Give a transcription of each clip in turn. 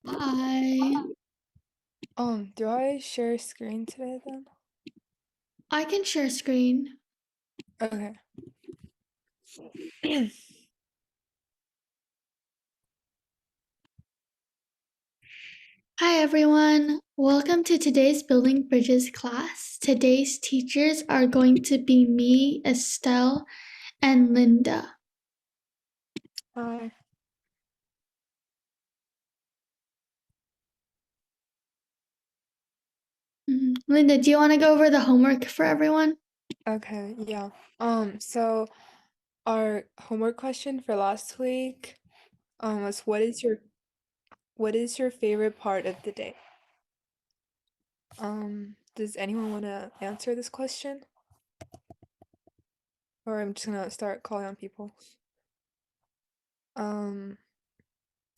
Hi. Do I share screen today then? I can share screen. Okay. Hi everyone. Welcome to today's Building Bridges class. Today's teachers are going to be me, Estelle, and Linda. Hi. Linda, do you want to go over the homework for everyone? Okay, yeah. So our homework question for last week was what is your favorite part of the day? Does anyone want to answer this question? Or I'm just gonna start calling on people. Um,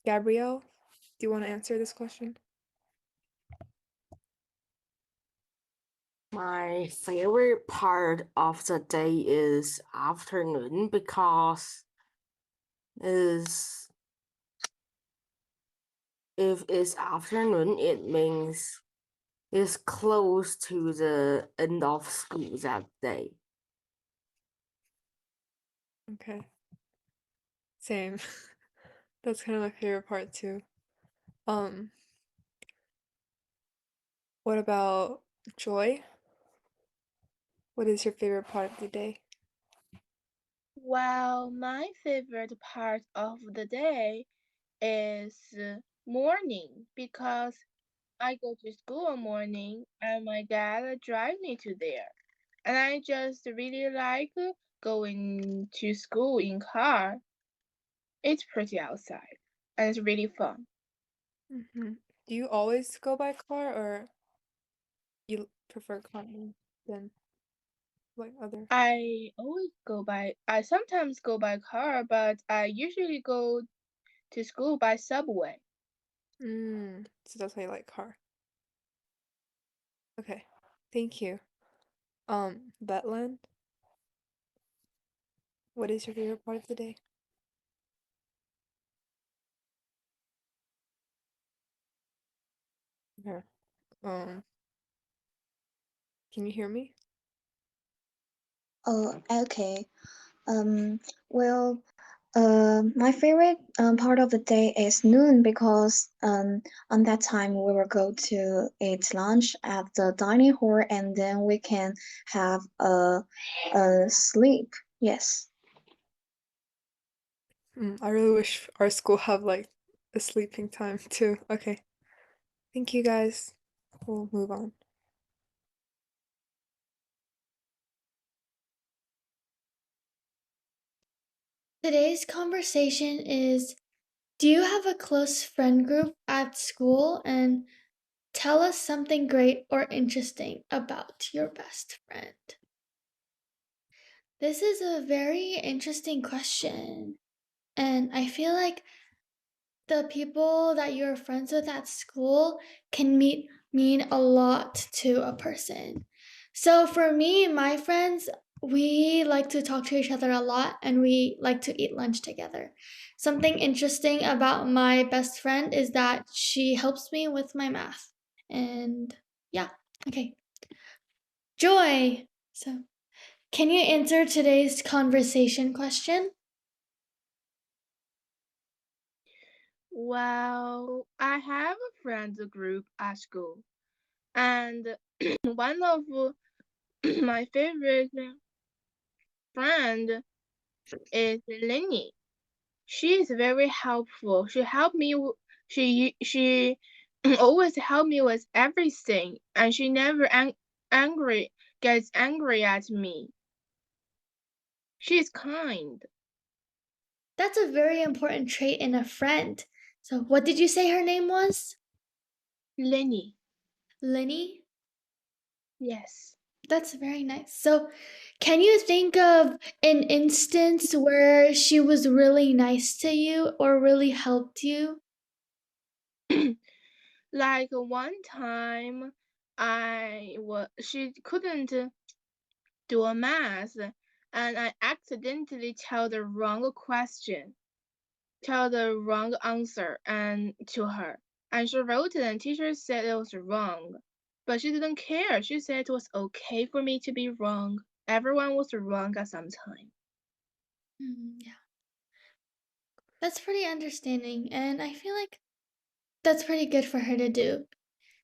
Gabrielle, do you want to answer this question? My favorite part of the day is afternoon because is if it's afternoon, it means it's close to the end of school that day. Okay. Same. That's kind of my favorite part too. Um, what about Joy? What is your favorite part of the day? Well, my favorite part of the day is morning because I go to school in morning and my dad drive me to there. And I just really like going to school in car. It's pretty outside and it's really fun. Do you always go by car or you prefer car more than like other? I sometimes go by car, but I usually go to school by subway. So that's why you like car. Okay. Thank you. Betland, what is your favorite part of the day? Okay. Um, can you hear me? Oh, okay. Um, well, my favorite part of the day is noon because on that time we will go to eat lunch at the dining hall and then we can have a sleep. Yes. I really wish our school have like a sleeping time too. Okay. Thank you guys. We'll move on. Today's conversation is, do you have a close friend group at school? And tell us something great or interesting about your best friend. This is a very interesting question. And I feel like the people that you're friends with at school can mean a lot to a person. So for me, my friends, we like to talk to each other a lot and we like to eat lunch together. Something interesting about my best friend is that she helps me with my math. And yeah, okay. Joy. So, can you answer today's conversation question? Well, I have a friends group at school, and one of my favorite friend is Lenny. She is very helpful. She helped me. She always help me with everything, and she never angry gets angry at me. She's kind. That's a very important trait in a friend. So, what did you say her name was? Lenny. Lenny? Yes. That's very nice. So, can you think of an instance where she was really nice to you or really helped you? Like one time, she couldn't do a math, and I accidentally tell the wrong question, tell the wrong answer, and to her, And she wrote it, and teacher said it was wrong. But she didn't care. She said it was okay for me to be wrong. Everyone was wrong at some time. Yeah. That's pretty understanding, and I feel like that's pretty good for her to do.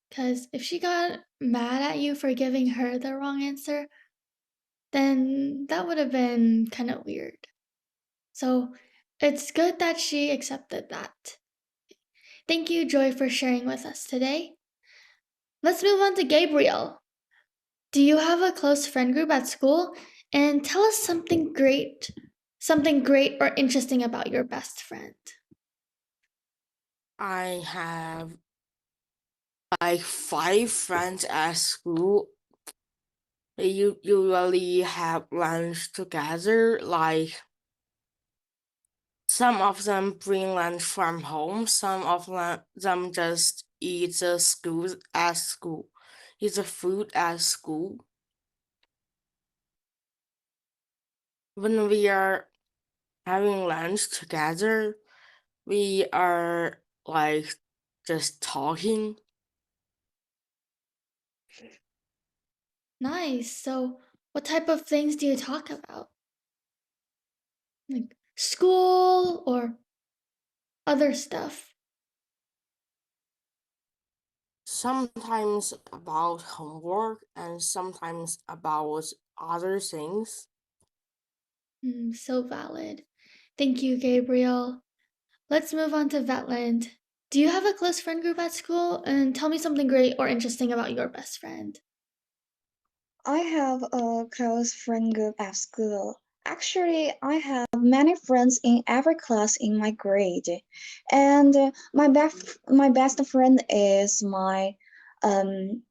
Because if she got mad at you for giving her the wrong answer, then that would have been kind of weird. So it's good that she accepted that. Thank you, Joy, for sharing with us today. Let's move on to Gabriel. Do you have a close friend group at school? And tell us something great or interesting about your best friend. I have like 5 friends at school. They usually have lunch together. Like some of them bring lunch from home. Some of them just eat the school at school. Eat the food at school. When we are having lunch together, we are like just talking. Nice. So, what type of things do you talk about? Like school or other stuff? Sometimes about homework and sometimes about other things. So valid. Thank you, Gabriel. Let's move on to Vetland. Do you have a close friend group at school? And tell me something great or interesting about your best friend. I have a close friend group at school. Actually, I have many friends in every class in my grade, and my best friend is um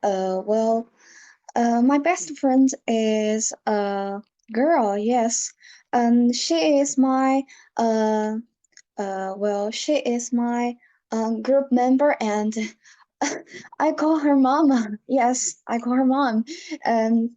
well my best friend is a girl. Yes, she is my uh she is my group member, and I call her mama. Yes, I call her mom. Um,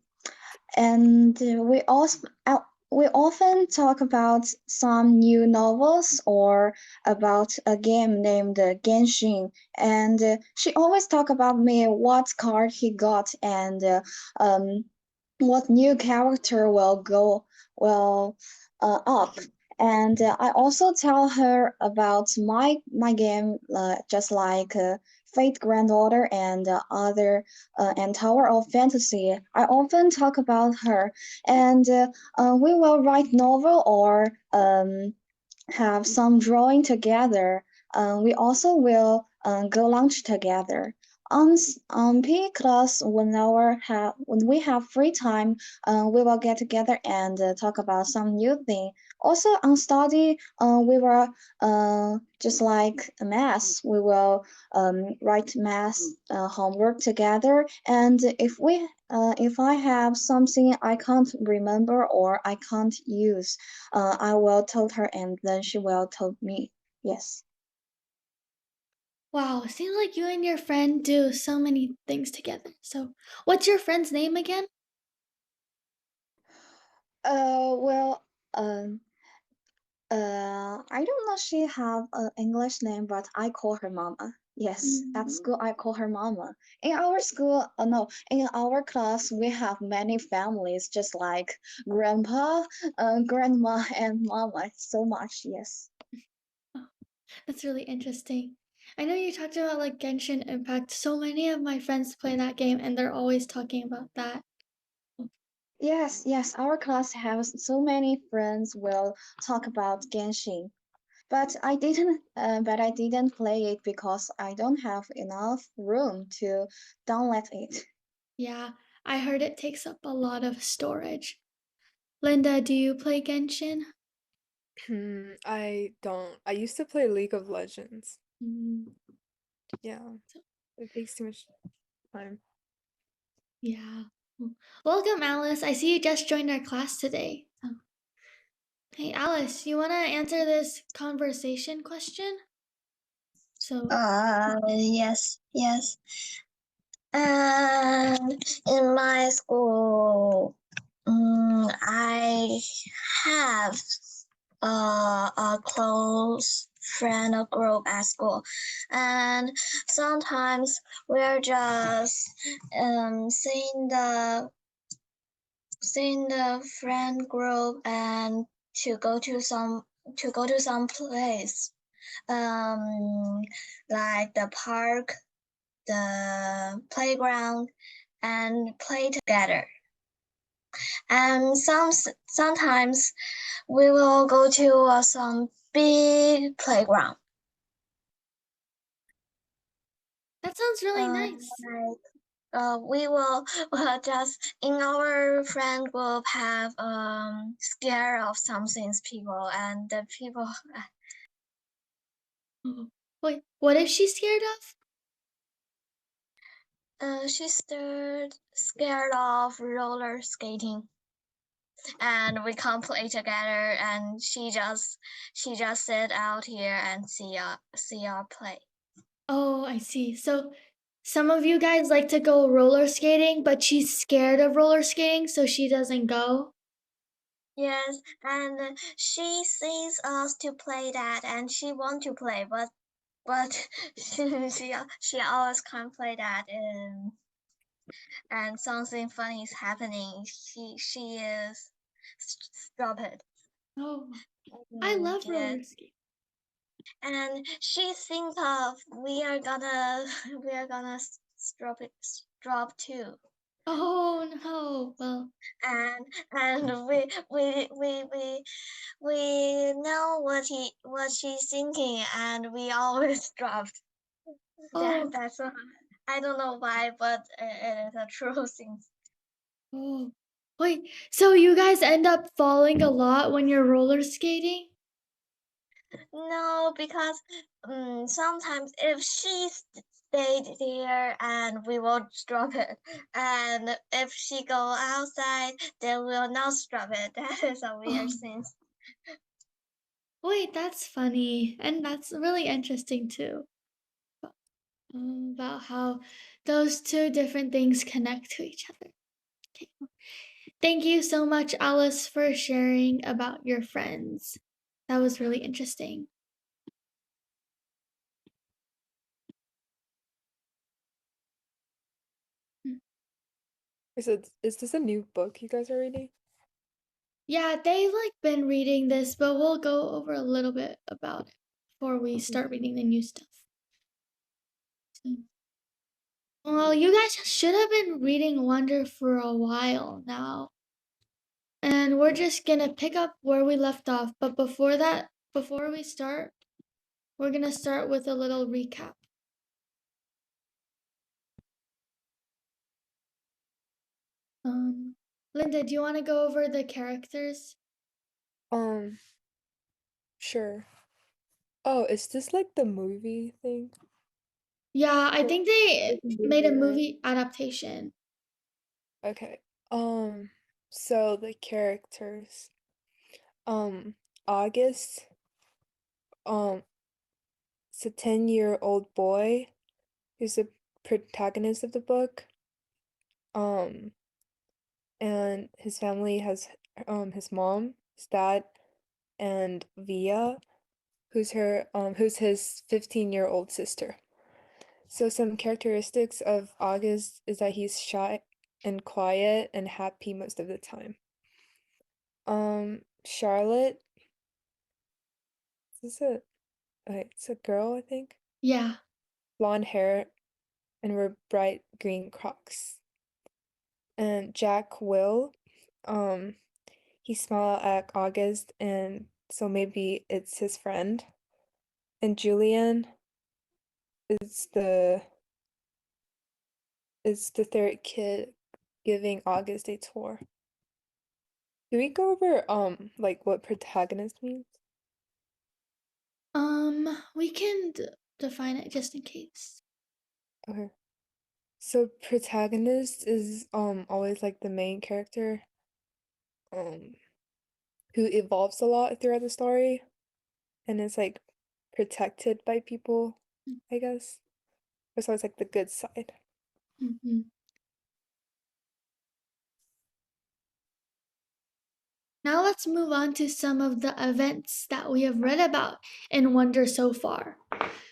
and we often talk about some new novels or about a game named Genshin. And she always talk about me what card he got and what new character will go well up. And I also tell her about my game, just like Fate Grand Order and other and Tower of Fantasy. I often talk about her, and we will write novel or have some drawing together. We also will go lunch together. On PE class, when we have free time, we will get together and talk about some new thing. Also on study, we will just like math, we will write math homework together. And if I have something I can't remember or I can't use, I will tell her and then she will tell me. Yes. Wow, seems like you and your friend do so many things together. So, what's your friend's name again? Well, I don't know she have an English name, but I call her Mama. Yes, at school I call her Mama. In our school, no, in our class we have many families, just like Grandpa, Grandma, and Mama. So much, yes. Oh, that's really interesting. I know you talked about like Genshin Impact. So many of my friends play that game and they're always talking about that. Yes, yes, our class has so many friends will talk about Genshin. But I didn't play it because I don't have enough room to download it. Yeah, I heard it takes up a lot of storage. Linda, do you play Genshin? I don't. I used to play League of Legends. Mm, Yeah, so- it takes too much time. yeah. Welcome, Alice. I see you just joined our class today. Hey, Alice, you want to answer this conversation question? So, Yes, yes. In my school, I have a close friend group at school, and sometimes we're just seeing the friend group and to go to some place, um, like the park, the playground, and play together. And sometimes we will go to some big playground. That sounds really nice. We will just in our friend group have scare of some things people, and the people Oh. Wait, what is she scared of? she's scared of roller skating, and we can't play together, and she just sit out here and see our play. Oh, I see. So some of you guys like to go roller skating, but she's scared of roller skating, so she doesn't go. Yes, and she sees us to play that, and she want to play, but she always can't play that, and something funny is happening. She is stupid. Oh, I love Yes, roller skating. and she think of we are gonna we are gonna drop too, Oh no. Well, and we know what she's thinking, and we always dropped. oh, That's I don't know why, but it is a true thing. oh. Wait, so you guys end up falling a lot when you're roller skating? No, because sometimes if she stayed there and we will drop it, and if she go outside, then we will not drop it. That is a weird Oh, thing. wait, that's funny. And that's really interesting too. About how those two different things connect to each other. Okay. Thank you so much, Alice, for sharing about your friends. That was really interesting. Mm. Is this a new book you guys are reading? Yeah, they've like been reading this, but we'll go over a little bit about it before we start reading the new stuff. Well, you guys should have been reading Wonder for a while now. And we're just gonna pick up where we left off. But before that, before we start, we're gonna start with a little recap. Linda, do you want to go over the characters? Sure. Oh, is this like the movie thing? Yeah, I think they Like made a movie, right? movie adaptation. Okay. So the characters. August, um, it's a 10-year-old boy who's the protagonist of the book. Um, and his family has his mom, his dad, and Via, who's his 15-year-old sister. So some characteristics of August is that he's shy and quiet and happy most of the time. Charlotte, is this a okay, it's a girl, I think. Yeah. Blonde hair and wear bright green Crocs. And Jack will, um, he smiled at August, and so maybe it's his friend. And Julian is the third kid giving August a tour. Do we go over like what protagonist means? We can define it just in case. Okay. So protagonist is always like the main character um who evolves a lot throughout the story and is like protected by people, I guess. It's always like the good side. Mm-hmm. Now let's move on to some of the events that we have read about in Wonder so far.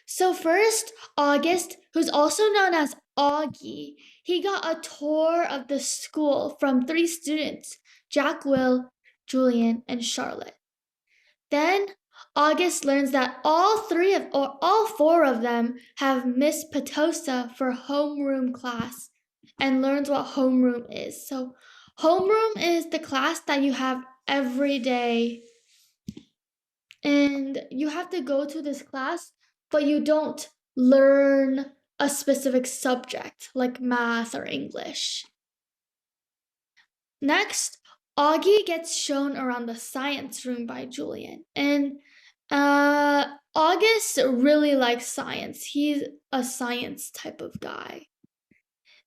So first, August, who's also known as Augie, he got a tour of the school from 3 students, Jack, Will, Julian, and Charlotte. Then August learns that all 4 of them have Miss Petosa for homeroom class and learns what homeroom is. So homeroom is the class that you have every day, and you have to go to this class, but you don't learn a specific subject like math or English. Next, Augie gets shown around the science room by Julian, and August really likes science. He's a science type of guy.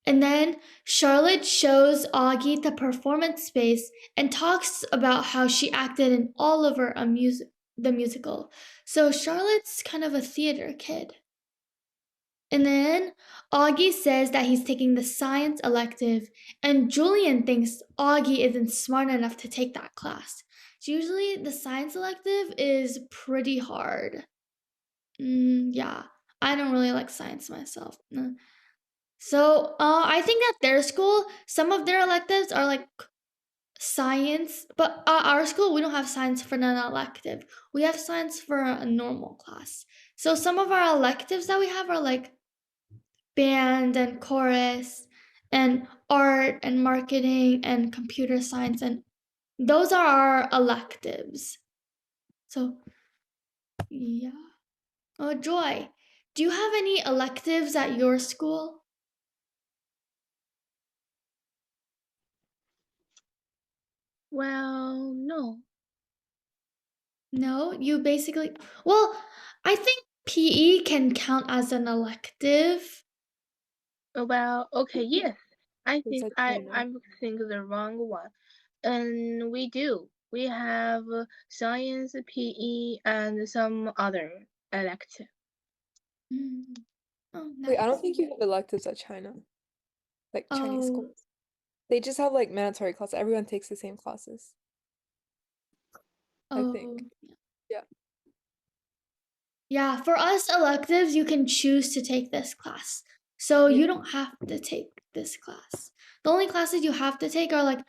And then Charlotte shows Augie the performance space and talks about how she acted in Oliver, the musical. So Charlotte's kind of a theater kid. And then Augie says that he's taking the science elective, and Julian thinks Augie isn't smart enough to take that class. So usually the science elective is pretty hard. Yeah, I don't really like science myself. So I think that their school, some of their electives are like science, but our school, we don't have science for an elective. We have science for a normal class. So some of our electives that we have are like band and chorus and art and marketing and computer science, and those are our electives. So yeah. Oh, Joy, do you have any electives at your school? Well, no. No, you basically, well, I think PE can count as an elective. Well, okay, yes. I It's think like I China. I'm thinking the wrong one. And we do. We have science, PE, and some other elective. Mm. Oh, Wait, I don't nice. think you have electives at China, like Chinese Oh, schools. They just have like mandatory classes. Everyone takes the same classes, I oh. think. Yeah. Yeah, for us electives, you can choose to take this class. So Yeah. you don't have to take this class. The only classes you have to take are like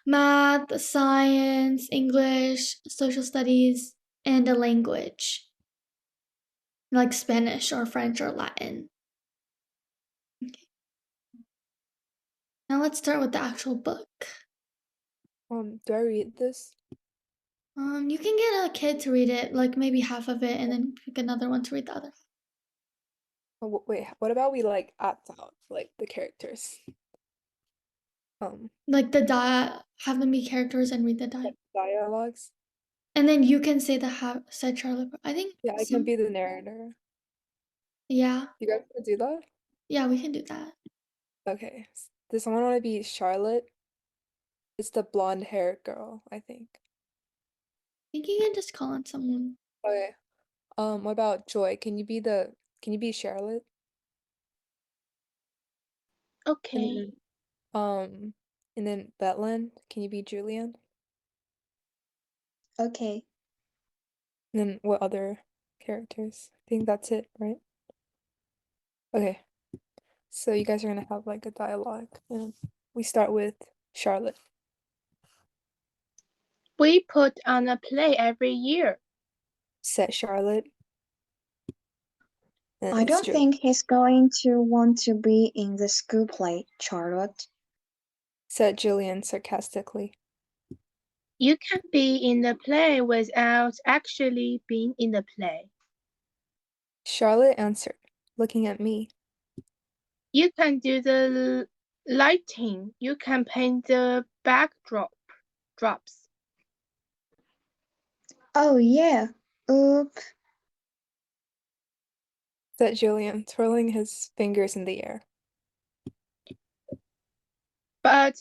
math, science, English, social studies, and a language, like Spanish or French or Latin. Okay. Now let's start with the actual book. Do I read this? You can get a kid to read it, like maybe half of it, and then pick another one to read the other. Oh, wait, what about we like act out like the characters? Like have them be characters and read the dialogue. Dialogues. And then you can say said Charlotte. I think Yeah, I can be the narrator. yeah. You guys want to do that? Yeah, we can do that. Okay. Does someone want to be Charlotte? It's the blonde hair girl, I think. I think you can just call on someone. Okay. What about Joy? Can you be Charlotte? And Okay. then and then Betlen, can you be Julian? Okay. And then what other characters? I think that's it, right? Okay. So you guys are gonna have like a dialogue, and we start with Charlotte. We put on a play every year. Said Charlotte. And I it's don't Julian. think he's going to want to be in the school play, Charlotte. Said Julian sarcastically. You can be in the play without actually being in the play. Charlotte answered, looking at me. You can do the lighting. You can paint the drops. Oh yeah. Oop. Said Julian, twirling his fingers in the air. But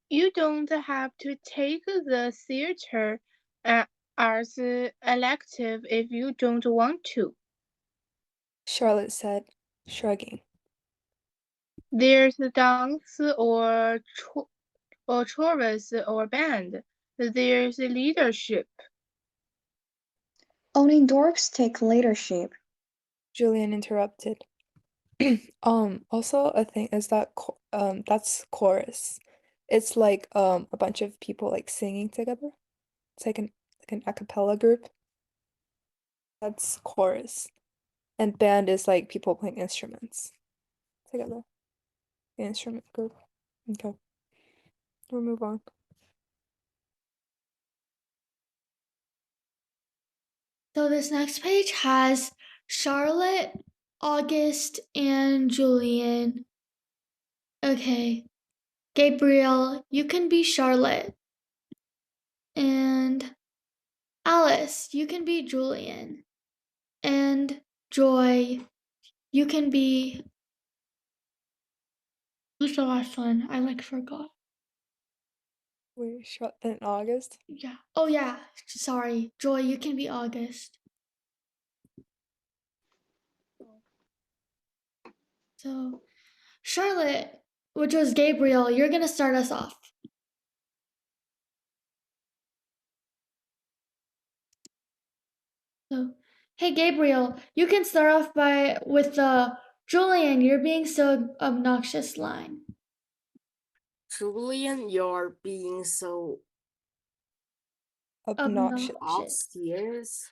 you don't have to take the theater as elective if you don't want to. Charlotte said, shrugging. There's dance or chorus or band. There's leadership. Only dorks take leadership. Julian interrupted. Also a thing is that that's chorus. It's like a bunch of people like singing together. It's like an a cappella group. That's chorus. And band is like people playing instruments together. The instrument group. Okay. We'll move on. So this next page has Charlotte, August, and Julian. Okay. Gabriel, you can be Charlotte. And Alice, you can be Julian. And Joy, you can be. Who's the last one? I forgot. Wait, in August? Yeah. Oh, yeah. Sorry. Joy, you can be August. So, Charlotte, which was Gabriel, you're going to start us off. So, hey, Gabriel, you can start off with the Julian, you're being so obnoxious line. Julian, you're being so Obnoxious. obvious.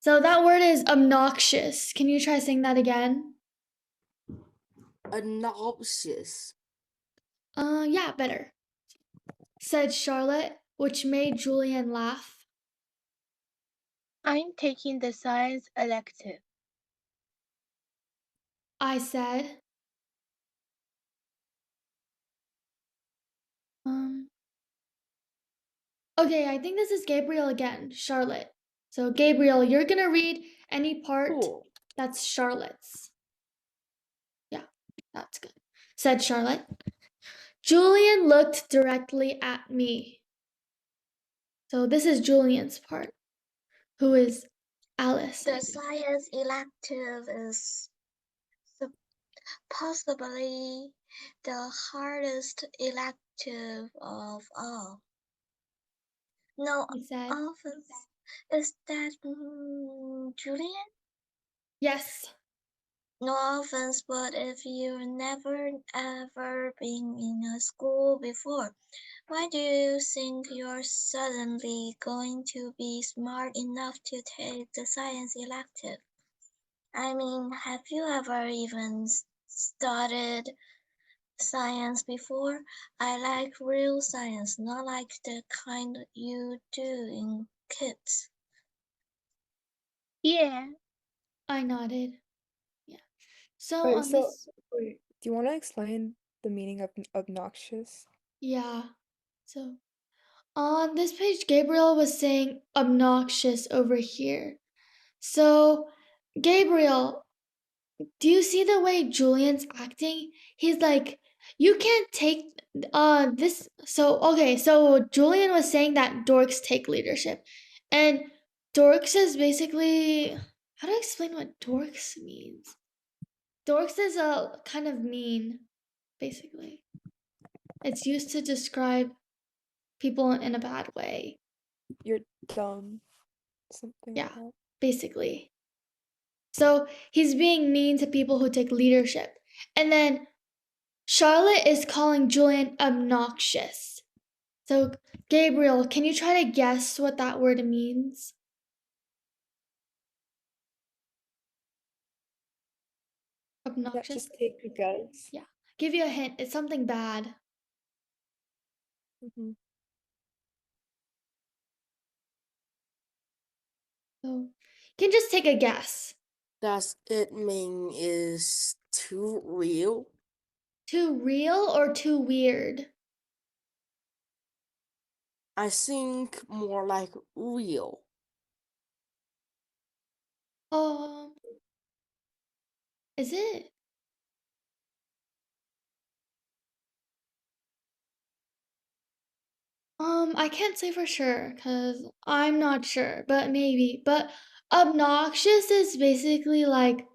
So that word is obnoxious. Can you try saying that again? Obnoxious. Yeah, better. Said Charlotte, which made Julian laugh. I'm taking the science elective. I said, okay, I think this is Gabriel again, Charlotte. So Gabriel, you're gonna read any part Cool. that's Charlotte's. Yeah, that's good. Said Charlotte. Julian looked directly at me. So this is Julian's part, who is Alice. The science elective is possibly the hardest elective of all. No He said, offense. Is that Julian? yes. No offense, but if you've never ever been in a school before, why do you think you're suddenly going to be smart enough to take the science elective? I mean, have you ever even studied science before? I like real science, not like the kind you do in kids. Yeah. I nodded. Yeah. So Wait, on this, wait, do you want to explain the meaning of obnoxious? yeah. So on this page, Gabriel was saying obnoxious over here. So, Gabriel, do you see the way Julian's acting? He's like, you can't take this. So, okay, so Julian was saying that dorks take leadership. And dorks is basically, how do I explain what dorks means? Dorks is a kind of mean, basically. It's used to describe people in a bad way. You're dumb. Something Yeah, like that. basically. So he's being mean to people who take leadership. And then Charlotte is calling Julian obnoxious. So, Gabriel, can you try to guess what that word means? Yeah, Obnoxious? just take a guess. Yeah. Give you a hint. It's something bad. Mm-hmm. So, you can just take a guess. Does it mean is too real? Too real or too weird? I think more like real. Is it? I can't say for sure because I'm not sure, but maybe. But obnoxious is basically like,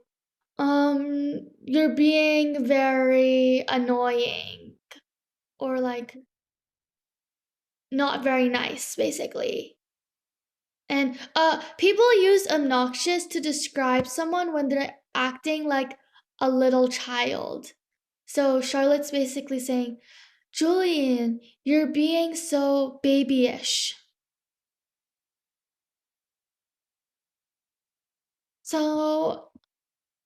you're being very annoying or like, not very nice, basically. And people use obnoxious to describe someone when they're acting like a little child. So Charlotte's basically saying, Julian, you're being so babyish. So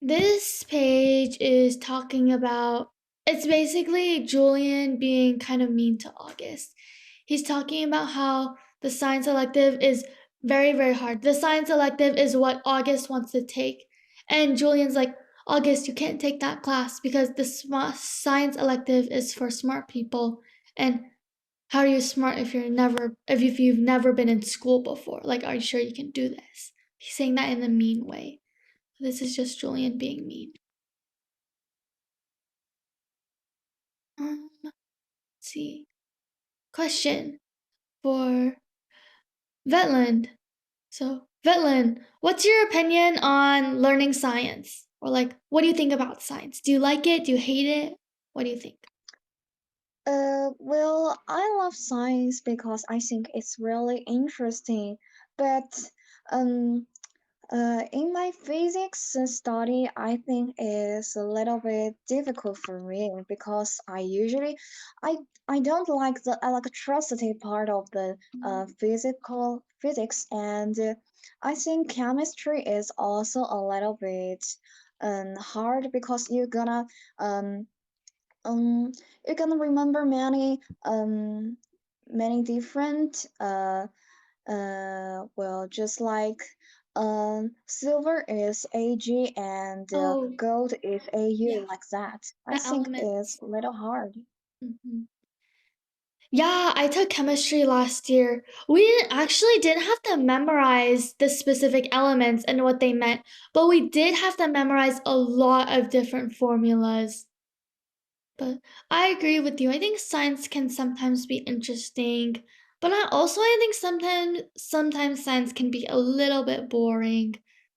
this page is talking about, it's basically Julian being kind of mean to August. He's talking about how the science elective is very, very hard. The science elective is what August wants to take. And Julian's like, August, you can't take that class because the science elective is for smart people. And how are you smart if you've never been in school before? Like, are you sure you can do this? He's saying that in a mean way. This is just Julian being mean. Let's see. Question for Vetland. So, Vetland, what's your opinion on learning science? Or like, what do you think about science? Do you like it? Do you hate it? What do you think? Well, I love science because I think it's really interesting. But um, in my physics study, I think is a little bit difficult for me because I I don't like the electricity part of the physical physics, and I think chemistry is also a little bit hard because um um you're gonna remember many different well, just like silver is Ag and Oh, gold is Au, yeah, like that. I the think elements. it's a little hard. Mhm. Yeah, I took chemistry last year. We didn't have to memorize the specific elements and what they meant, but we did have to memorize a lot of different formulas. But I agree with you. I think science can sometimes be interesting, but I think sometimes science can be a little bit boring.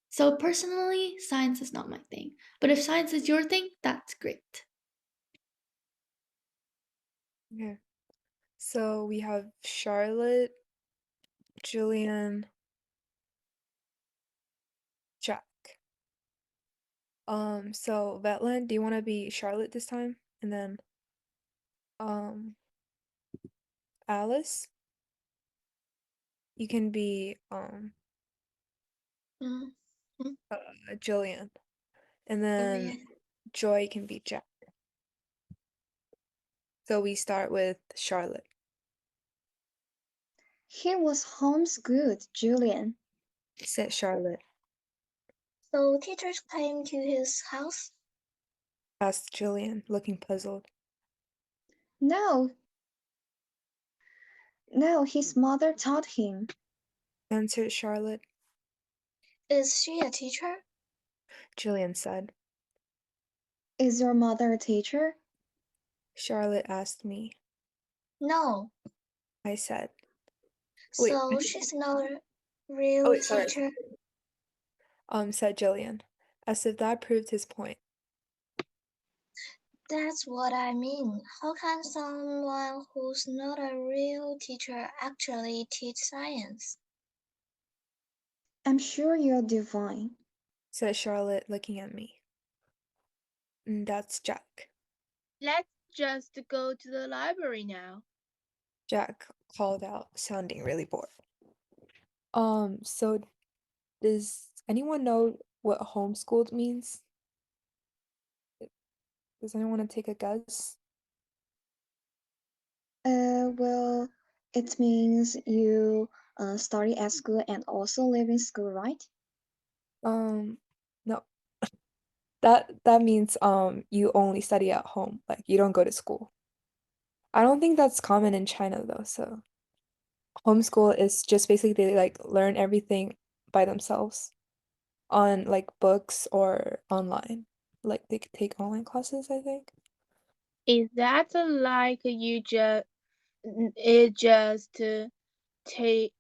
So personally, science is not my thing. But if science is your thing, that's great. Okay. So we have Charlotte, Julian, Jack. So Vetland, do you want to be Charlotte this time? And then um Alice, you can be Mm, mm, Julian. And then Julian. Joy can be Jack. So we start with Charlotte. He was homeschooled, Julian. Said Charlotte. So teachers came to his house. Asked Julian, looking puzzled. No, no, his mother taught him. Answered Charlotte. Is she a teacher? Julian said. Is your mother a teacher? Charlotte asked me. No. I said. Wait. So she's not a Oh real wait, sorry. teacher. Said Julian, as if that proved his point. That's what I mean. How can someone who's not a real teacher actually teach science? I'm sure you're divine. Said Charlotte, looking at me. That's Jack. Let's just go to the library now. Jack called out, sounding really bored. So does anyone know what homeschooled means? Does anyone want to take a guess? Well, it means you study at school and also live in school, right? No. That means you only study at home, like you don't go to school. I don't think that's common in China though, so homeschool is just basically they like learn everything by themselves on like books or online. Like they could take online classes, I think. Is that like you just take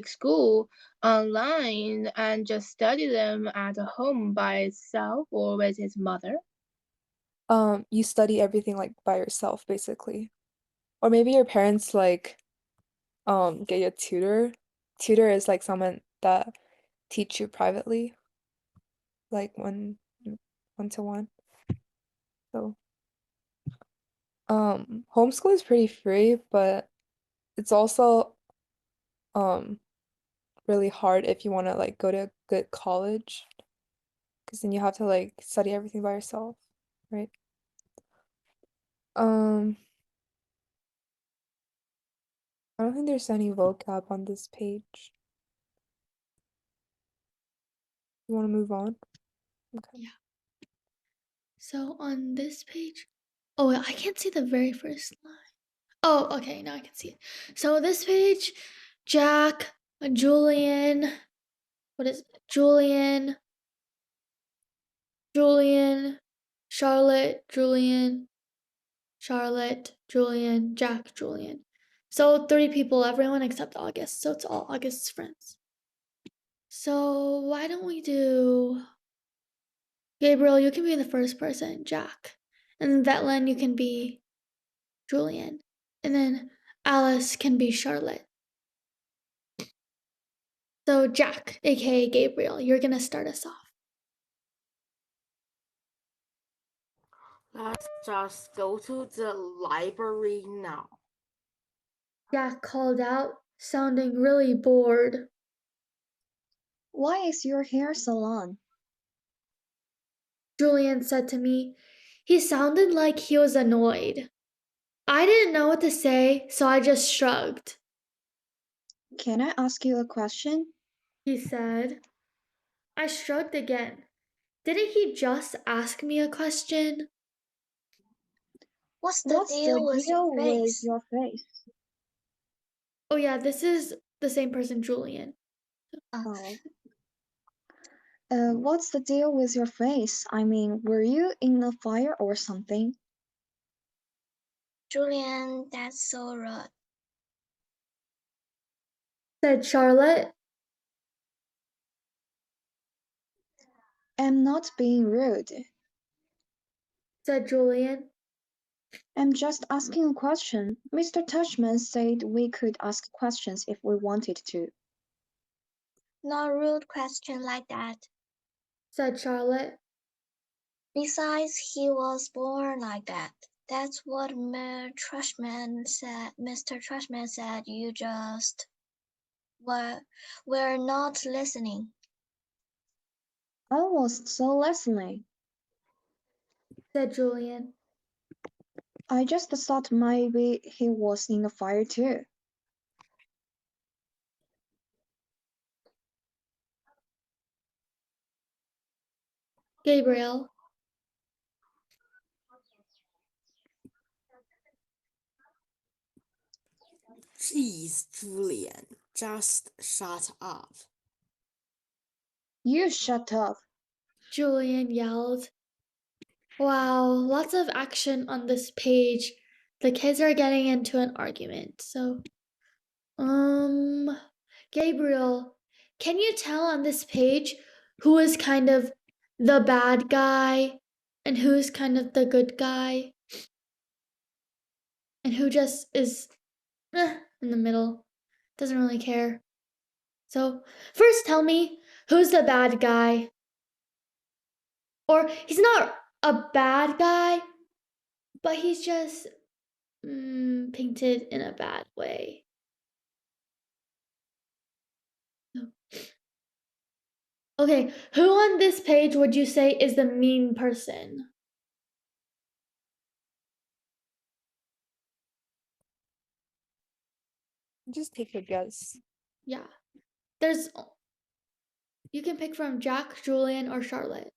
school online and just study them at home by itself or with his mother? You study everything like by yourself basically. Or maybe your parents like get you a tutor. Tutor is like someone that teach you privately, like one to one. So homeschool is pretty free, but it's also um really hard if you want to like go to a good college, because then you have to like study everything by yourself, right? Um, I don't think there's any vocab on this page. You want to move on? Okay. Yeah. So on this page, oh, I can't see the very first line. Oh, okay, now I can see it. So this page, Jack, Julian, what is it? Julian, Charlotte, Julian, Jack, Julian. So 3 people, everyone except August. So it's all August's friends. So why don't we do Gabriel, you can be the first person, Jack. And then Vetlin, you can be Julian. And then Alice can be Charlotte. So Jack, aka Gabriel, you're gonna start us off. Let's just go to the library now. Jack called out, sounding really bored. Why is your hair so long? Julian said to me. He sounded like he was annoyed. I didn't know what to say, so I just shrugged. Can I ask you a question? He said. I shrugged again. Didn't he just ask me a question? What's the What's the deal with your deal with face? your face? Oh, yeah, this is the same person, Julian. Oh. What's the deal with your face? I mean, were you in a fire or something? Julian, that's so rude. Said Charlotte. I'm not being rude. Said Julian. I'm just asking a question. Mr. Touchman said we could ask questions if we wanted to. No rude question like that. Said Charlotte. Besides, he was born like that. That's what Mr. Trashman said. You just were not listening. I was so listening. Said Julian. I just thought maybe he was in a fire too. Gabriel. Jeez, Julian, just shut up. You shut up. Julian yelled. Wow, lots of action on this page. The kids are getting into an argument. So, Gabriel, can you tell on this page who is kind of the bad guy and who's kind of the good guy? And who just is in the middle, doesn't really care. So, first tell me who's the bad guy. Or he's not a bad guy, but he's just painted in a bad way. Okay, who on this page would you say is the mean person? Just take a guess. Yeah. There's you can pick from Jack, Julian, or Charlotte.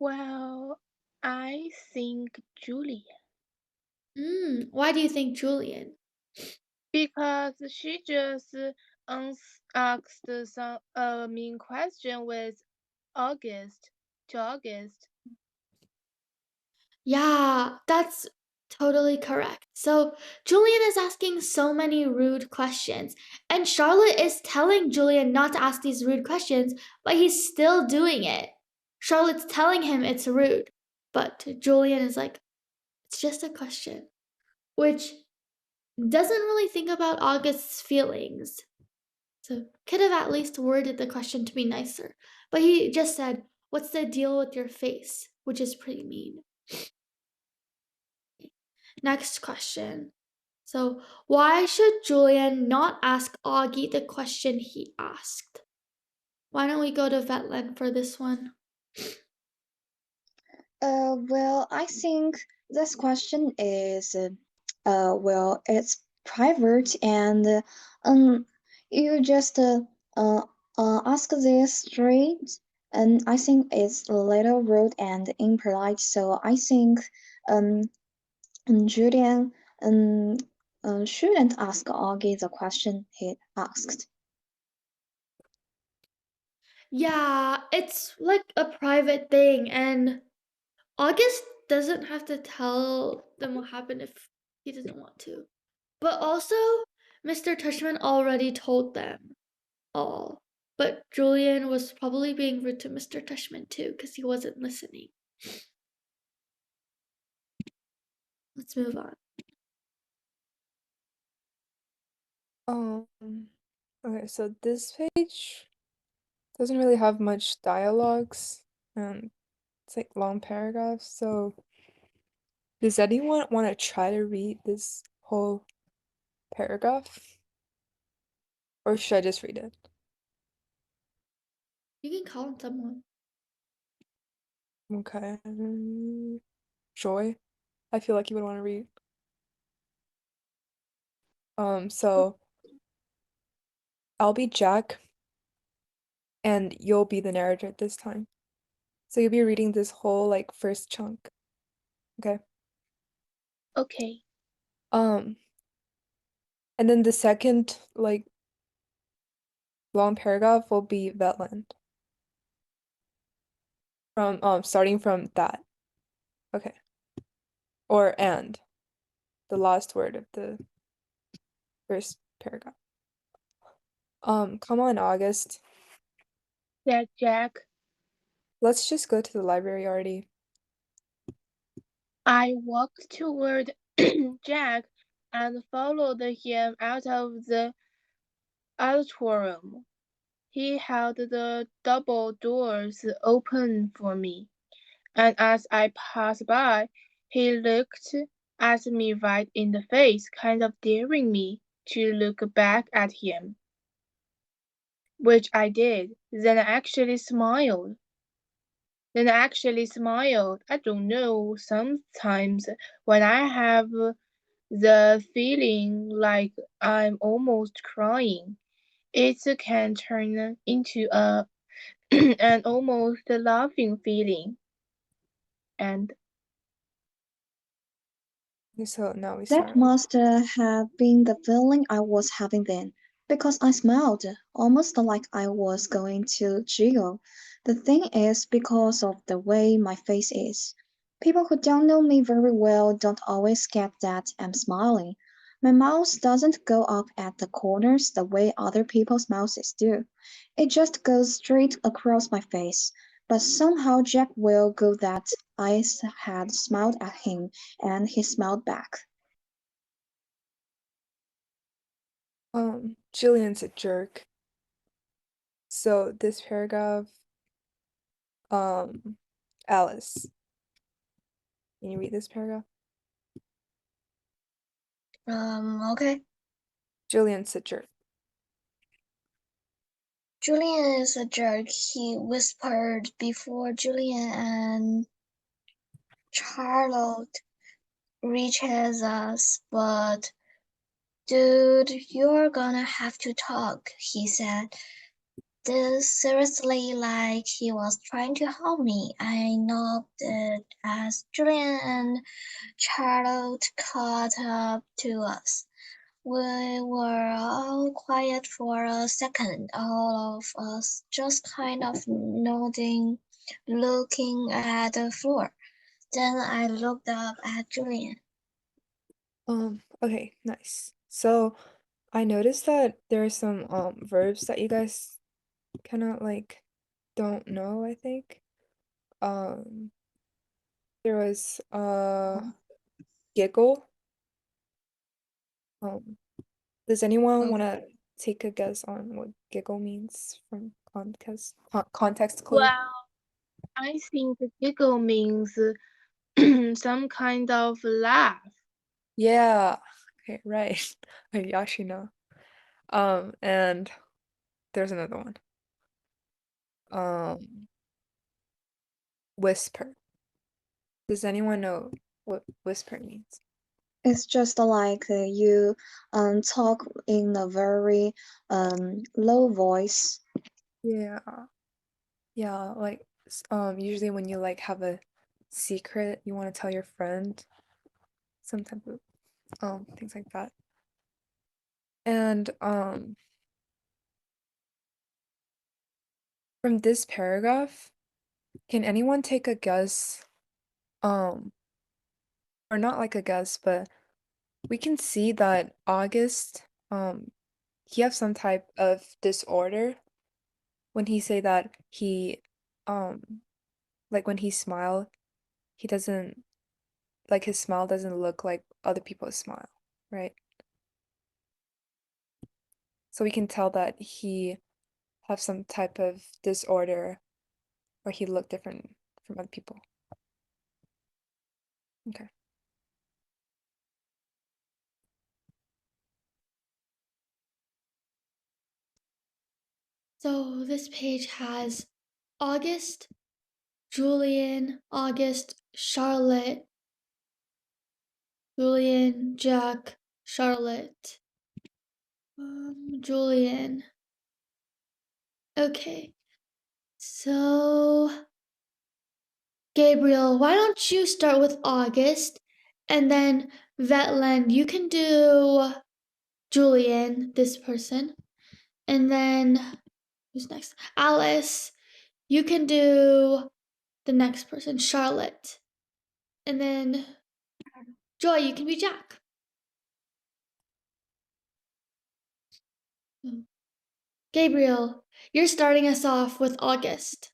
Well, I think Julian. Why do you think Julian? Because she just asked some mean question with August to August. Yeah, that's totally correct. So Julian is asking so many rude questions, and Charlotte is telling Julian not to ask these rude questions, but he's still doing it. Charlotte's telling him it's rude, but Julian is like, it's just a question. which doesn't really think about August's feelings. So could have at least worded the question to be nicer. But he just said, "What's the deal with your face?" which is pretty mean. Next question. So, why should Julian not ask Augie the question he asked? Why don't we go to Vetland for this one? Well, I think this question is, well, it's private and you just ask this straight, and I think it's a little rude and impolite. So I think um, Julian shouldn't ask Augie the question he asked. Yeah, it's like a private thing, and August doesn't have to tell them what happened if he doesn't want to. But also, Mr. Tushman already told them all. But Julian was probably being rude to Mr. Tushman too, because he wasn't listening. Let's move on. Okay, so this page doesn't really have much dialogues, and it's like long paragraphs. So, does anyone want to try to read this whole paragraph? Or should I just read it? You can call on someone. Okay. Joy, I feel like you would want to read. So I'll be Jack, and you'll be the narrator this time. So you'll be reading this whole like first chunk. Okay. Okay. And then the second like long paragraph will be Vetland. From starting from that. Okay. Or and the last word of the first paragraph. Come on, August. Said Jack. Let's just go to the library already. I walked toward Jack and followed him out of the auditorium. He held the double doors open for me, and as I passed by, he looked at me right in the face, kind of daring me to look back at him. Which I did. Then I actually smiled. I don't know, sometimes when I have the feeling like I'm almost crying, it can turn into an almost laughing feeling. And So now we That start. must have been the feeling I was having then, because I smiled, almost like I was going to giggle. The thing is, because of the way my face is. People who don't know me very well don't always get that I'm smiling. My mouth doesn't go up at the corners the way other people's mouths do. It just goes straight across my face. But somehow Jack will go that I had smiled at him, and he smiled back. Julian's a jerk. So this paragraph, Alice, can you read this paragraph? Okay. Julian's a jerk. Julian is a jerk, he whispered before Julian and Charlotte reaches us, but dude, you're gonna have to talk, he said. This seriously, like he was trying to help me. I nodded as Julian and Charlotte caught up to us. We were all quiet for a second, all of us just kind of nodding, looking at the floor. Then I looked up at Julian. Okay, nice. So I noticed that there are some verbs that you guys kind of like don't know, I think. Um there was giggle, Does anyone want Okay. to take a guess on what giggle means from context clue? Well, I think giggle means some kind of laugh. Yeah. Okay, right. I actually know. And there's another one. Whisper. Does anyone know what whisper means? It's just like you talk in a very low voice. Yeah. Yeah, like usually when you like have a secret you want to tell your friend, some type of things like that. And from this paragraph, can anyone take a guess, um or not like a guess, but we can see that August, he have some type of disorder when he say that he, like when he smile, he doesn't, like his smile doesn't look like other people's smile, right? So we can tell that he have some type of disorder or he look different from other people. Okay. So this page has August, Julian, August, Charlotte, Julian, Jack, Charlotte, Julian. Okay, so Gabriel, why don't you start with August, and then Vetland, you can do Julian, this person, and then who's next? Alice, you can do the next person, Charlotte, and then Joy, you can be Jack. Gabriel, you're starting us off with August.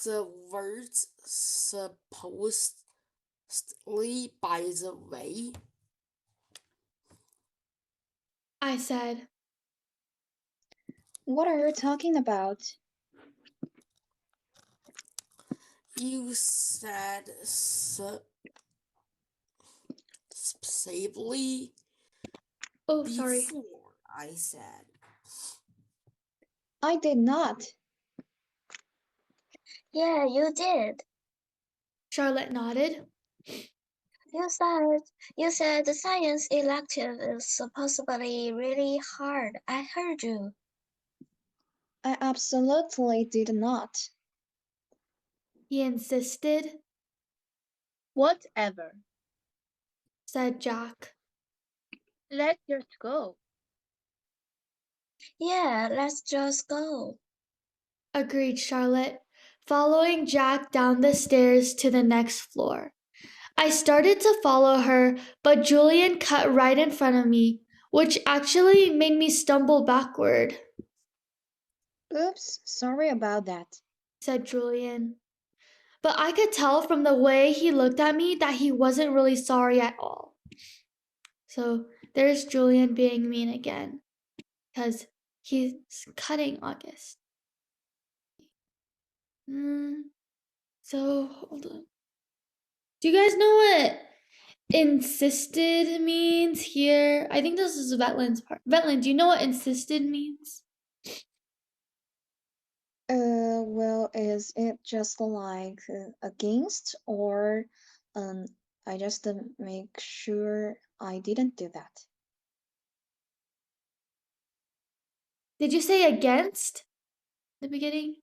The words supposedly, by the way, I said, What are you talking about? you said safely oh, sorry. before, I said. I did not. Yeah, you did. Charlotte nodded. You said the science elective is supposedly really hard. I heard you. I absolutely did not. He insisted, Whatever. said Jack. Let's just go. Yeah, let's just go. Agreed Charlotte, following Jack down the stairs to the next floor. I started to follow her, but Julian cut right in front of me, which actually made me stumble backward, Oops, sorry about that. said Julian. But I could tell from the way he looked at me that he wasn't really sorry at all. So there's Julian being mean again, because he's cutting August. So hold on. Do you guys know what insisted means here? I think this is Vetland's part. Vetland, do you know what insisted means? Well, is it just like against or um I just make sure I didn't do that. Did you say against the beginning?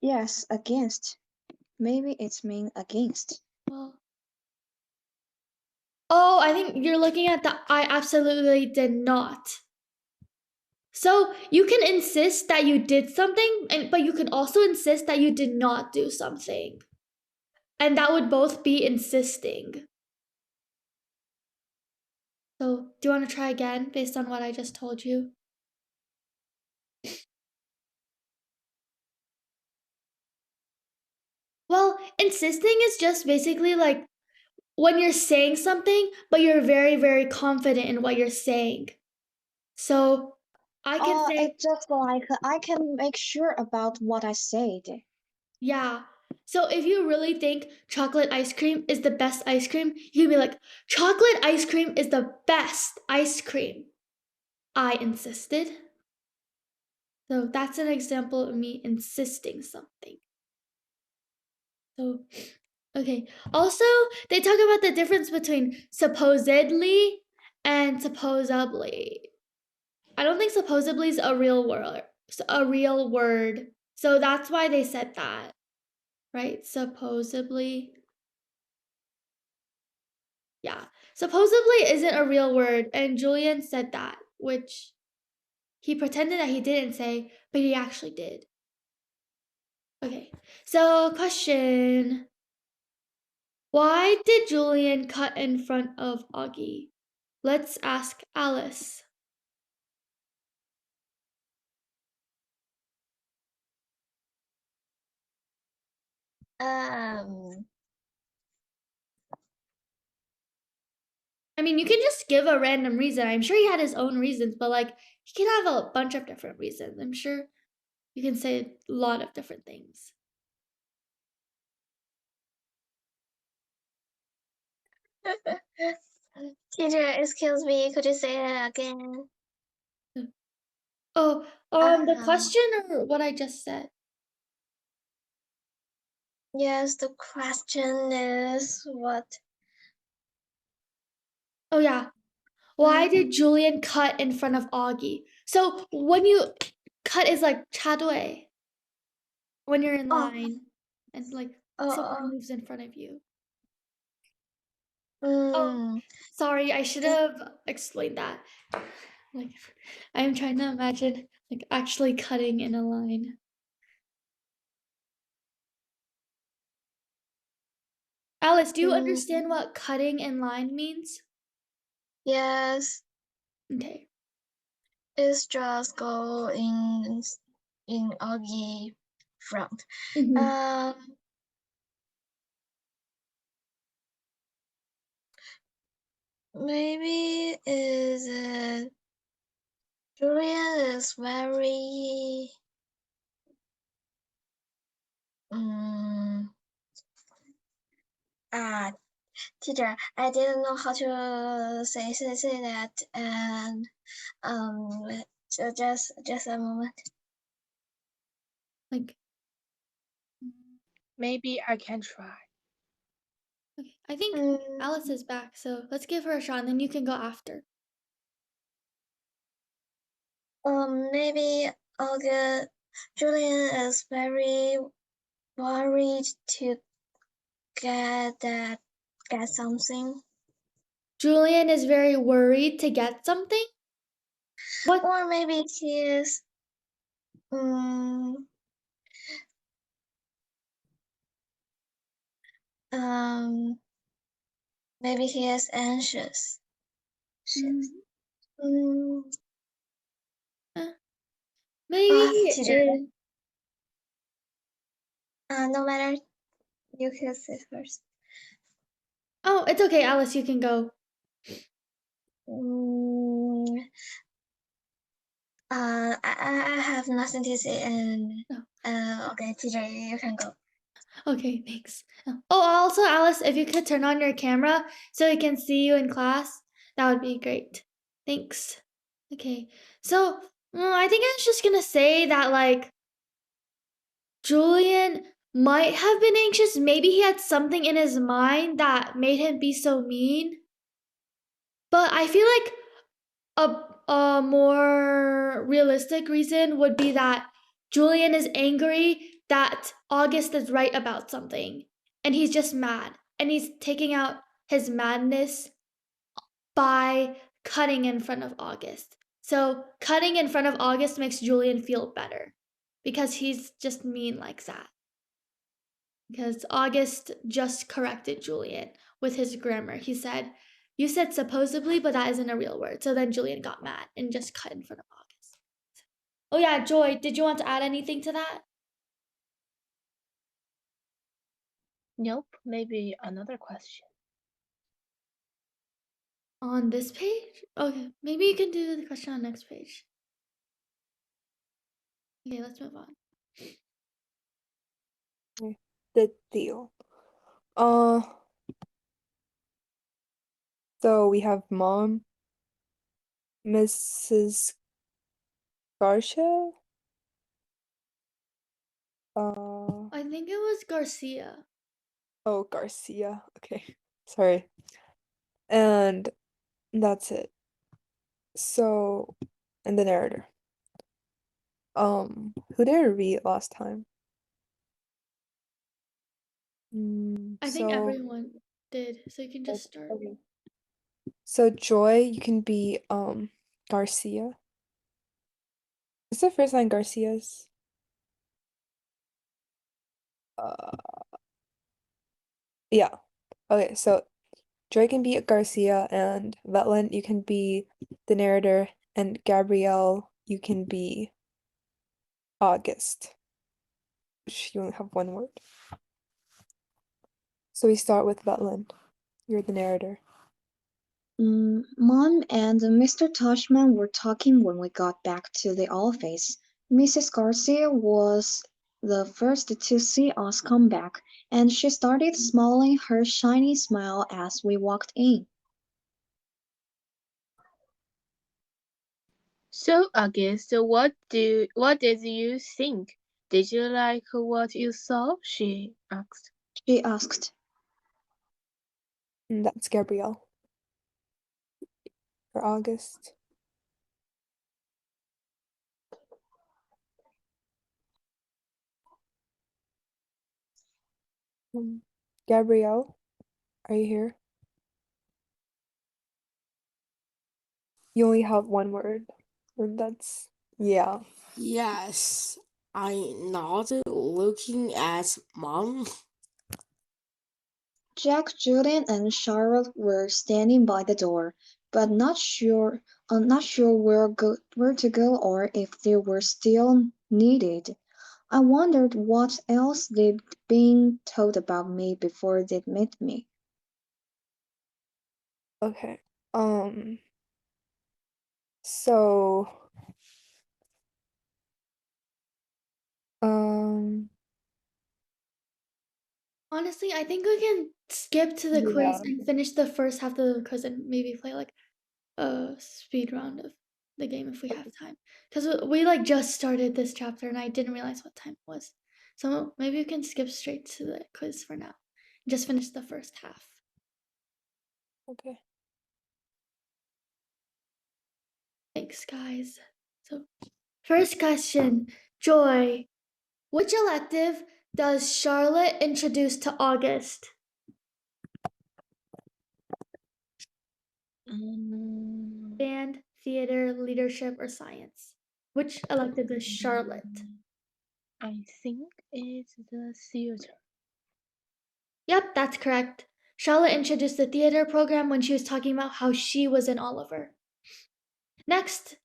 Yes, against. Maybe it's mean against. Well, oh, I think you're looking at the I absolutely did not. So you can insist that you did something, but you can also insist that you did not do something. And that would both be insisting. So do you want to try again based on what I just told you? Well, insisting is just basically like when you're saying something, but you're very, very confident in what you're saying. So I can say, It's just like I can make sure about what I said. yeah. So if you really think chocolate ice cream is the best ice cream, you can be like, chocolate ice cream is the best ice cream. I insisted. So that's an example of me insisting something. So, okay. Also, they talk about the difference between supposedly and supposedly. I don't think supposedly is a real word. A real word. So that's why they said that, right? Supposedly. Yeah. Supposedly isn't a real word, and Julian said that, which he pretended that he didn't say, but he actually did. Okay. So, question. Why did Julian cut in front of Augie? Let's ask Alice. Um, I mean, you can just give a random reason. I'm sure he had his own reasons, but like he can have a bunch of different reasons. I'm sure you can say a lot of different things. Teacher, excuse me, could you say it again? Oh, the Um, question or what I just said? yes, the question is what? Oh yeah. Why did Julian cut in front of Augie? So when you cut is like chadue. When you're in Oh, line and like someone oh, moves in front of you. Oh, mm, sorry, I should have explained that. Like, I'm trying to imagine like actually cutting in a line. Alice, do you understand what cutting in line means? yes, Okay. it's just go in Augie front. Mhm. Um, maybe is Julian is very um ah teacher, I didn't know how to say that, and just a moment. Like, Maybe I can try. okay. I think Alice is back, so let's give her a shot and then you can go after. Maybe Julian is very worried to get something, Julian is very worried to get something. What? or maybe he is um um maybe he is anxious. Mm, Uh, maybe. teacher. No matter, you can say first. Oh, it's okay, Alice. You can go. Mm, I have nothing to say, and okay, teacher, you can go. Okay, thanks. Oh, also, Alice, if you could turn on your camera so we can see you in class, that would be great. Thanks. Okay, so I think I was just gonna say that, like, Julian might have been anxious. Maybe he had something in his mind that made him be so mean. But I feel like a more realistic reason would be that Julian is angry that August is right about something and he's just mad and he's taking out his madness by cutting in front of August. So cutting in front of August makes Julian feel better because he's just mean like that. Because August just corrected Julian with his grammar. He said, "You said supposedly, but that isn't a real word." So then Julian got mad and just cut in front of August. Oh, yeah, Joy, did you want to add anything to that? Nope, maybe another question. On this page? Okay, maybe you can do the question on next page. Okay, let's move on. The deal. So we have mom, Mrs. Garcia. I think it was Garcia. Oh, Garcia. Okay, sorry. And that's it. So, and the narrator. Who did I read last time? I think everyone did, so you can just start. Okay. So Joy, you can be Garcia. Is the first line Garcia's? Yeah. Okay, so Joy can be Garcia, and Vetland, you can be the narrator, and Gabrielle, you can be August. You only have one word. So we start with Vetland. You're the narrator. Mom and Mr. Toshman were talking when we got back to the office. Mrs. Garcia was the first to see us come back, and she started smiling her shiny smile as we walked in. So, August, what did you think? Did you like what you saw? She asked. She asked. And that's Gabrielle. For August. Gabrielle, are you here? You only have one word, and that's yeah. Yes, I nodded, looking at mom. Jack, Julian, and Charlotte were standing by the door, but not sure where to go or if they were still needed. I wondered what else they'd been told about me before they'd met me. Okay. So um Honestly, I think we can skip to the quiz yeah. and finish the first half of the quiz and maybe play like a speed round of the game if we have time. Because we like just started this chapter and I didn't realize what time it was. So maybe we can skip straight to the quiz for now. Just finish the first half. Okay. Thanks, guys. So, first question, Joy. Which elective does Charlotte introduce to August? Band, theater, leadership, or science? Which elective does Charlotte? I think it's the theater. Yep, that's correct. Charlotte introduced the theater program when she was talking about how she was in Oliver. Next,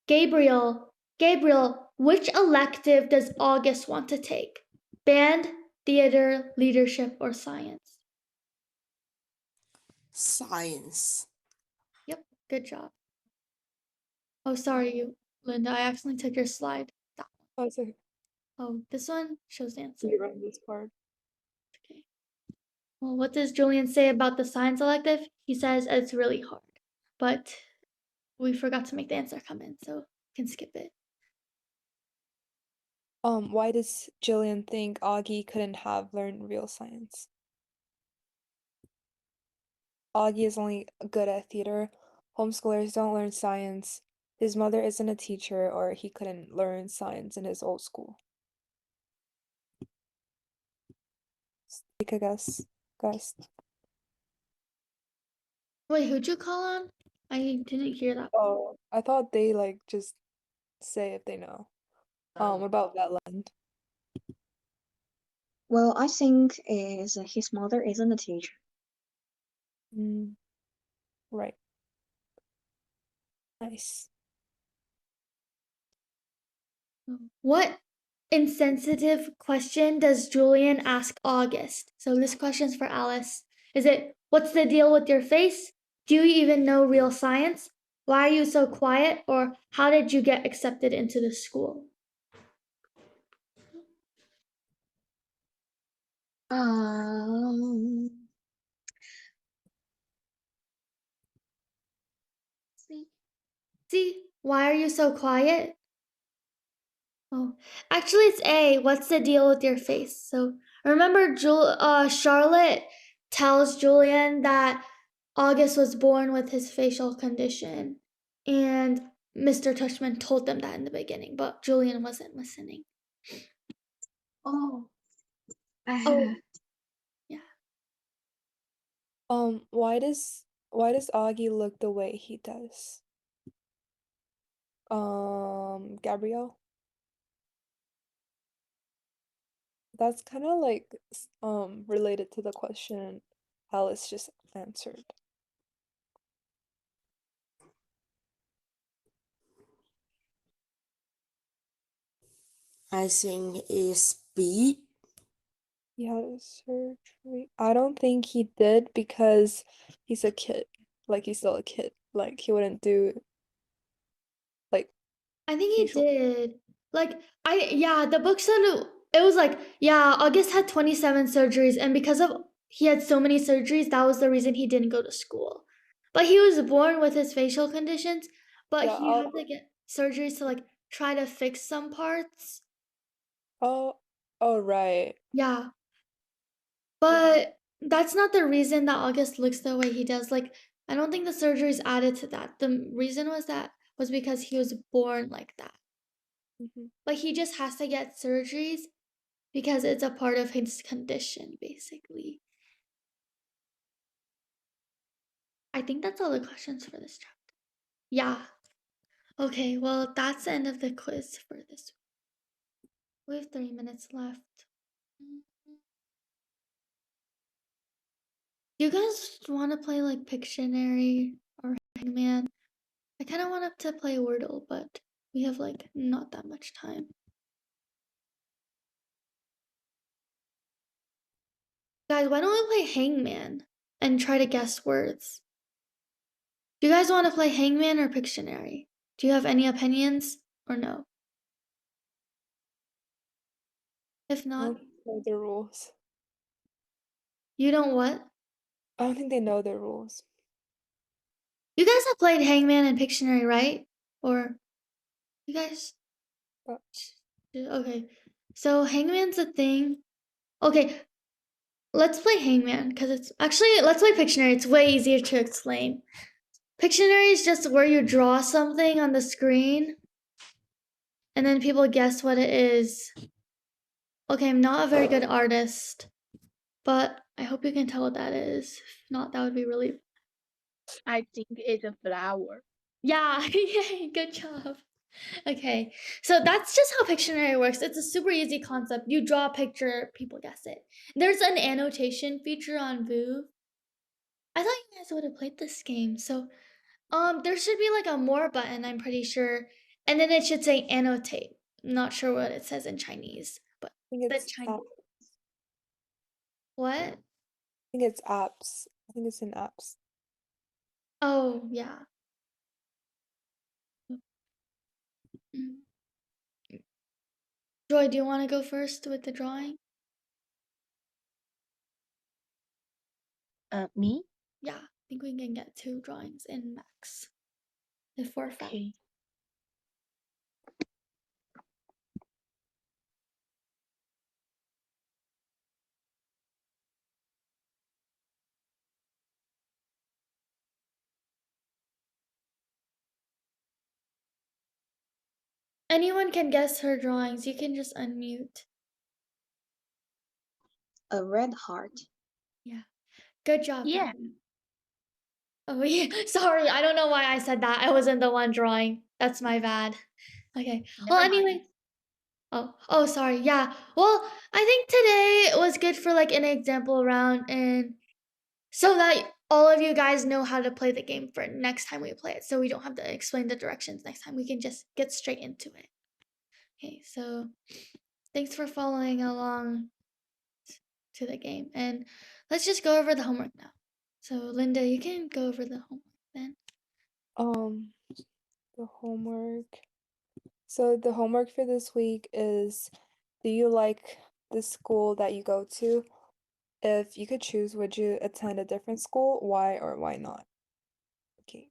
Gabriel. Gabriel, which elective does August want to take? Band, theater, leadership, or science? Science. Yep, good job. Oh, sorry, Linda. I accidentally took your slide. Oh, it's okay. Oh, this one shows the answer. You run this part. Okay. Well, what does Julian say about the science elective? He says it's really hard, but we forgot to make the answer come in, so we can skip it. Why does Jillian think Augie couldn't have learned real science? Augie is only good at theater. Homeschoolers don't learn science. His mother isn't a teacher, or he couldn't learn science in his old school. Take a guess, guys. Wait, who'd you call on? I didn't hear that. Oh, I thought they like just say if they know. What about Vetland? Well, I think is his mother isn't a teacher. Right. Nice. What insensitive question does Julian ask August? So this question's for Alice. Is it, what's the deal with your face? Do you even know real science? Why are you so quiet? Or how did you get accepted into the school? Um, see. See, why are you so quiet? Oh, actually, it's A. What's the deal with your face? So remember, Charlotte tells Julian that August was born with his facial condition, and Mr. Tushman told them that in the beginning, but Julian wasn't listening. Oh, Oh, yeah. Why does Augie look the way he does? Gabrielle? That's kind of like related to the question Alice just answered. I think is B. He had a surgery. I don't think he did because he's a kid. Like he's still a kid. Like he wouldn't do like I think he facial. did. Like, the book said it was like, yeah, August had 27 surgeries, and because of he had so many surgeries, that was the reason he didn't go to school. But he was born with his facial conditions, but Yeah, he had to get surgeries to like try to fix some parts. oh, oh right. Yeah, Yeah. but that's not the reason that August looks the way he does. Like, I don't think the surgeries added to that. The reason was because he was born like that. hmm But he just has to get surgeries because it's a part of his condition, basically. I think that's all the questions for this chapter. Yeah. Okay, well, that's the end of the quiz for this week. We have 3 minutes left. Do you guys want to play like Pictionary or Hangman? I kind of want to play Wordle, but we have like not that much time. Guys, why don't we play Hangman and try to guess words? Do you guys want to play Hangman or Pictionary? Do you have any opinions or no? If I not, don't know the rules. you don't what? I don't think they know the rules. You guys have played Hangman and Pictionary, right? Or you guys? But Okay. So Hangman's a thing. Okay, let's play Hangman because it's actually let's play Pictionary. It's way easier to explain. Pictionary is just where you draw something on the screen and then people guess what it is. Okay, I'm not a very good artist, but I hope you can tell what that is. If not, that would be really. I think it's a flower. Yeah, yay, good job. Okay, so that's just how Pictionary works. It's a super easy concept. You draw a picture, people guess it. There's an annotation feature on Voo. I thought you guys would have played this game. So, there should be like a more button, I'm pretty sure, and then it should say annotate. I'm not sure what it says in Chinese, but I think the it's Chinese. app. What? I think it's apps. I think it's in apps. Oh, yeah. Mm. Joy, do you want to go first with the drawing? Me? Yeah, I think we can get 2 drawings in max if we're fast. Okay. Anyone can guess her drawings. You can just unmute. A red heart. Yeah. Good job, Yeah. Gabby. Oh, yeah. Sorry, I don't know why I said that. I wasn't the one drawing. That's my bad. Okay. Well, Never mind. anyway. Oh, sorry. Yeah. Well, I think today was good for like an example round and so that all of you guys know how to play the game for next time we play it. So we don't have to explain the directions next time. We can just get straight into it. Okay, so thanks for following along to the game. And let's just go over the homework now. So Linda, you can go over the homework then. The homework. So the homework for this week is, do you like the school that you go to? If you could choose, would you attend a different school? Why or why not? Okay.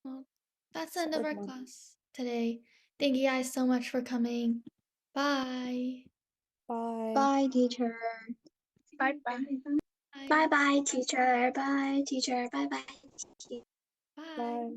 Well, that's the end of Start our with Mom. class today. Thank you guys so much for coming. Bye. Bye. Bye, teacher. Bye bye. Bye. Bye bye, teacher. Bye, teacher. Bye bye. Bye. Bye.